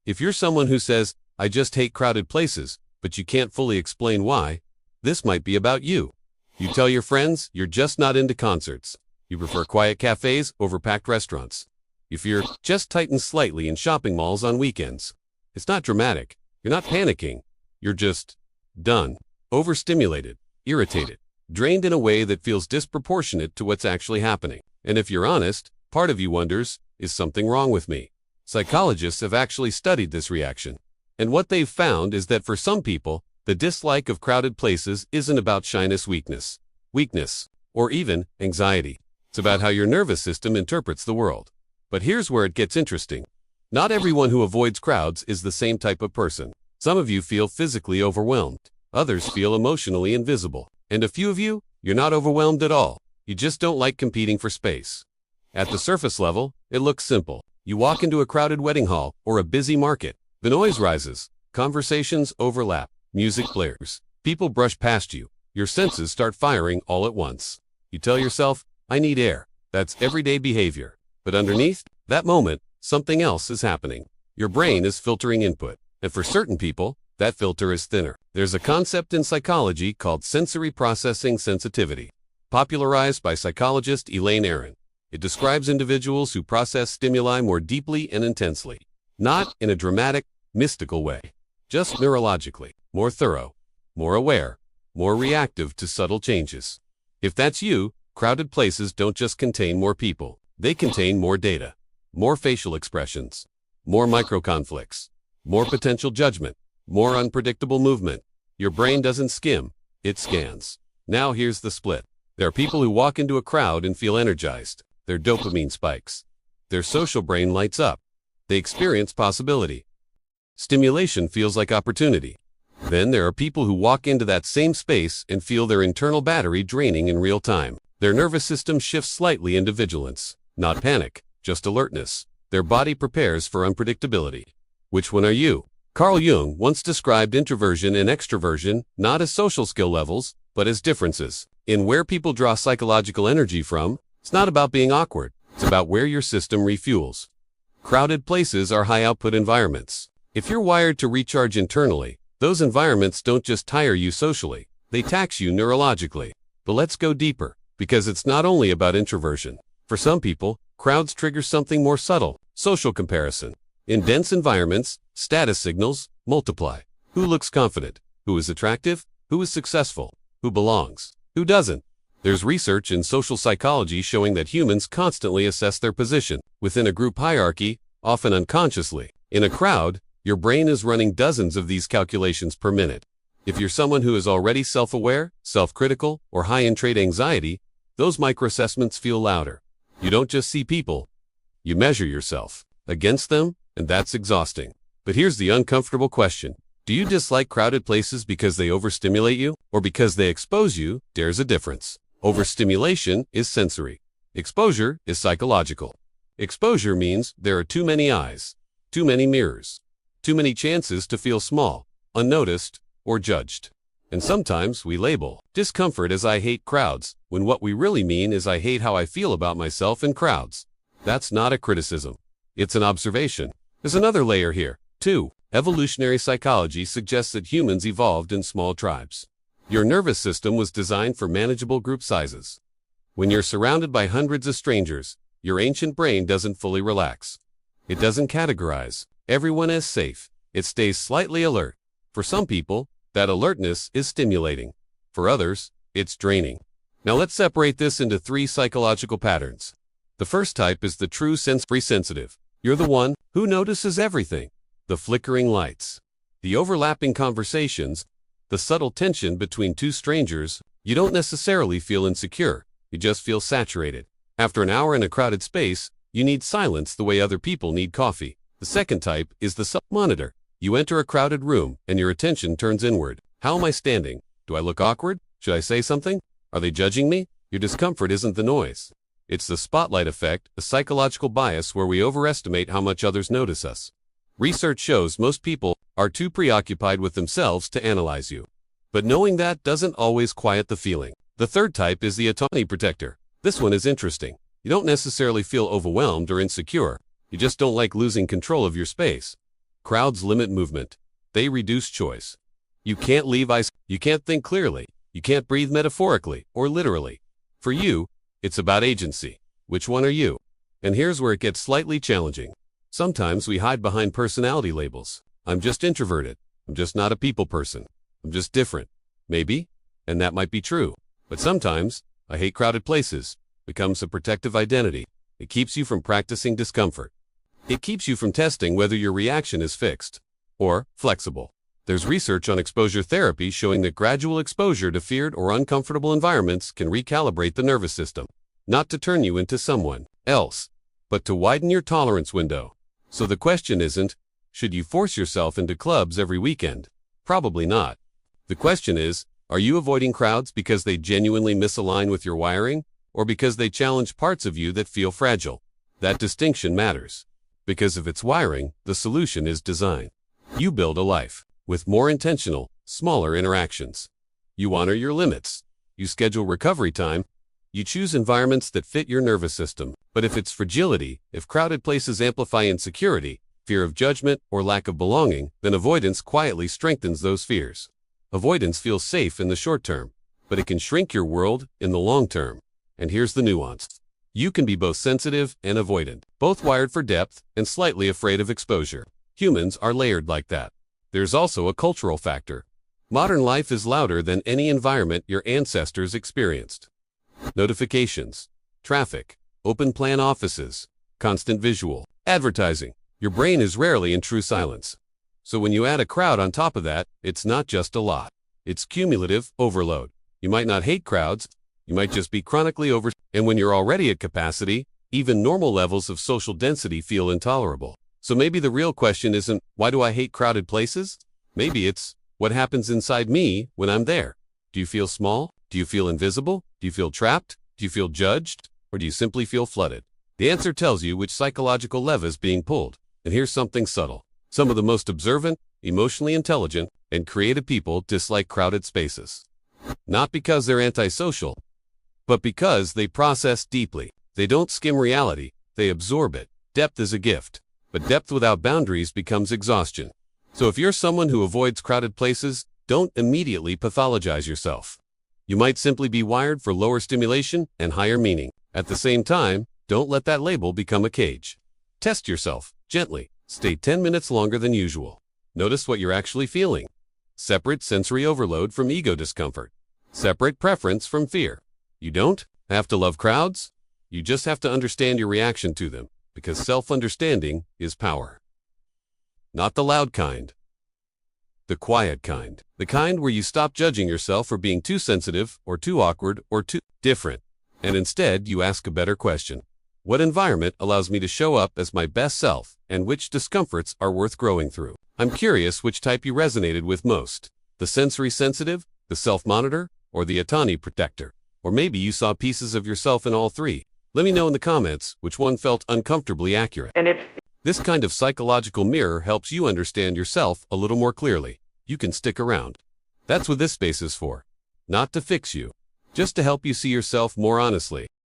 If you're someone who says, I just hate crowded places, but you can't fully explain why, this might be about you. You tell your friends you're just not into concerts. You prefer quiet cafes over packed restaurants. You fear just tighten slightly in shopping malls on weekends. It's not dramatic. You're not panicking. You're just done. Overstimulated, irritated, drained in a way that feels disproportionate to what's actually happening. And if you're honest, part of you wonders, is something wrong with me? Psychologists have actually studied this reaction. And what they've found is that for some people, the dislike of crowded places isn't about shyness, weakness, or even anxiety. It's about how your nervous system interprets the world. But here's where it gets interesting. Not everyone who avoids crowds is the same type of person. Some of you feel physically overwhelmed. Others feel emotionally invisible. And a few of you, you're not overwhelmed at all. You just don't like competing for space. At the surface level, it looks simple. You walk into a crowded wedding hall or a busy market. The noise rises. Conversations overlap. Music blares. People brush past you. Your senses start firing all at once. You tell yourself, I need air. That's everyday behavior. But underneath that moment, something else is happening. Your brain is filtering input. And for certain people, that filter is thinner. There's a concept in psychology called sensory processing sensitivity, popularized by psychologist Elaine Aron. It describes individuals who process stimuli more deeply and intensely, not in a dramatic, mystical way, just neurologically, more thorough, more aware, more reactive to subtle changes. If that's you, crowded places don't just contain more people. They contain more data, more facial expressions, more micro-conflicts, more potential judgment, more unpredictable movement. Your brain doesn't skim, it scans. Now here's the split. There are people who walk into a crowd and feel energized. Their dopamine spikes. Their social brain lights up. They experience possibility. Stimulation feels like opportunity. Then there are people who walk into that same space and feel their internal battery draining in real time. Their nervous system shifts slightly into vigilance. Not panic, just alertness. Their body prepares for unpredictability. Which one are you? Carl Jung once described introversion and extroversion not as social skill levels, but as differences in where people draw psychological energy from. It's not about being awkward. It's about where your system refuels. Crowded places are high-output environments. If you're wired to recharge internally, those environments don't just tire you socially, they tax you neurologically. But let's go deeper, because it's not only about introversion. For some people, crowds trigger something more subtle, social comparison. In dense environments, status signals multiply. Who looks confident? Who is attractive? Who is successful? Who belongs? Who doesn't? There's research in social psychology showing that humans constantly assess their position within a group hierarchy, often unconsciously. In a crowd, your brain is running dozens of these calculations per minute. If you're someone who is already self-aware, self-critical, or high in trait anxiety, those microassessments feel louder. You don't just see people, you measure yourself against them, and that's exhausting. But here's the uncomfortable question. Do you dislike crowded places because they overstimulate you, or because they expose you? There's a difference. Overstimulation is sensory. Exposure is psychological. Exposure means there are too many eyes, too many mirrors, too many chances to feel small, unnoticed, or judged. And sometimes we label discomfort as I hate crowds, when what we really mean is I hate how I feel about myself in crowds. That's not a criticism. It's an observation. There's another layer here, too. Evolutionary psychology suggests that humans evolved in small tribes. Your nervous system was designed for manageable group sizes. When you're surrounded by hundreds of strangers, your ancient brain doesn't fully relax. It doesn't categorize everyone as safe. It stays slightly alert. For some people, that alertness is stimulating. For others, it's draining. Now let's separate this into 3 psychological patterns. The first type is the true sensory sensitive. You're the one who notices everything. The flickering lights, the overlapping conversations, the subtle tension between 2 strangers. You don't necessarily feel insecure, you just feel saturated. After an hour in a crowded space, you need silence the way other people need coffee. The second type is the self-monitor. You enter a crowded room and your attention turns inward. How am I standing? Do I look awkward? Should I say something? Are they judging me? Your discomfort isn't the noise. It's the spotlight effect, a psychological bias where we overestimate how much others notice us. Research shows most people are too preoccupied with themselves to analyze you. But knowing that doesn't always quiet the feeling. The third type is the autonomy protector. This one is interesting. You don't necessarily feel overwhelmed or insecure. You just don't like losing control of your space. Crowds limit movement. They reduce choice. You can't you can't think clearly. You can't breathe metaphorically or literally. For you, it's about agency. Which one are you? And here's where it gets slightly challenging. Sometimes we hide behind personality labels. I'm just introverted. I'm just not a people person. I'm just different. Maybe, and that might be true. But sometimes, I hate crowded places becomes a protective identity. It keeps you from practicing discomfort. It keeps you from testing whether your reaction is fixed or flexible. There's research on exposure therapy showing that gradual exposure to feared or uncomfortable environments can recalibrate the nervous system, not to turn you into someone else, but to widen your tolerance window. So the question isn't, should you force yourself into clubs every weekend? Probably not. The question is, are you avoiding crowds because they genuinely misalign with your wiring, or because they challenge parts of you that feel fragile? That distinction matters. Because if it's wiring, the solution is design. You build a life with more intentional, smaller interactions. You honor your limits. You schedule recovery time. You choose environments that fit your nervous system. But if it's fragility, if crowded places amplify insecurity, fear of judgment, or lack of belonging, then avoidance quietly strengthens those fears. Avoidance feels safe in the short term, but it can shrink your world in the long term. And here's the nuance. You can be both sensitive and avoidant, both wired for depth and slightly afraid of exposure. Humans are layered like that. There's also a cultural factor. Modern life is louder than any environment your ancestors experienced. Notifications, traffic, open-plan offices, constant visual, advertising. Your brain is rarely in true silence. So when you add a crowd on top of that, it's not just a lot. It's cumulative overload. You might not hate crowds, you might just be chronically over. And when you're already at capacity, even normal levels of social density feel intolerable. So maybe the real question isn't, why do I hate crowded places? Maybe it's, what happens inside me when I'm there? Do you feel small? Do you feel invisible? Do you feel trapped? Do you feel judged? Or do you simply feel flooded? The answer tells you which psychological lever is being pulled. And here's something subtle. Some of the most observant, emotionally intelligent, and creative people dislike crowded spaces. Not because they're antisocial, but because they process deeply. They don't skim reality, they absorb it. Depth is a gift, but depth without boundaries becomes exhaustion. So if you're someone who avoids crowded places, don't immediately pathologize yourself. You might simply be wired for lower stimulation and higher meaning. At the same time, don't let that label become a cage. Test yourself, gently. Stay 10 minutes longer than usual. Notice what you're actually feeling. Separate sensory overload from ego discomfort. Separate preference from fear. You don't have to love crowds. You just have to understand your reaction to them, because self-understanding is power. Not the loud kind. The quiet kind. The kind where you stop judging yourself for being too sensitive or too awkward or too different. And instead, you ask a better question. What environment allows me to show up as my best self, and which discomforts are worth growing through? I'm curious which type you resonated with most. The sensory sensitive, the self-monitor, or the autonomy protector? Or maybe you saw pieces of yourself in all three. Let me know in the comments which one felt uncomfortably accurate. This kind of psychological mirror helps you understand yourself a little more clearly. You can stick around. That's what this space is for. Not to fix you, just to help you see yourself more honestly.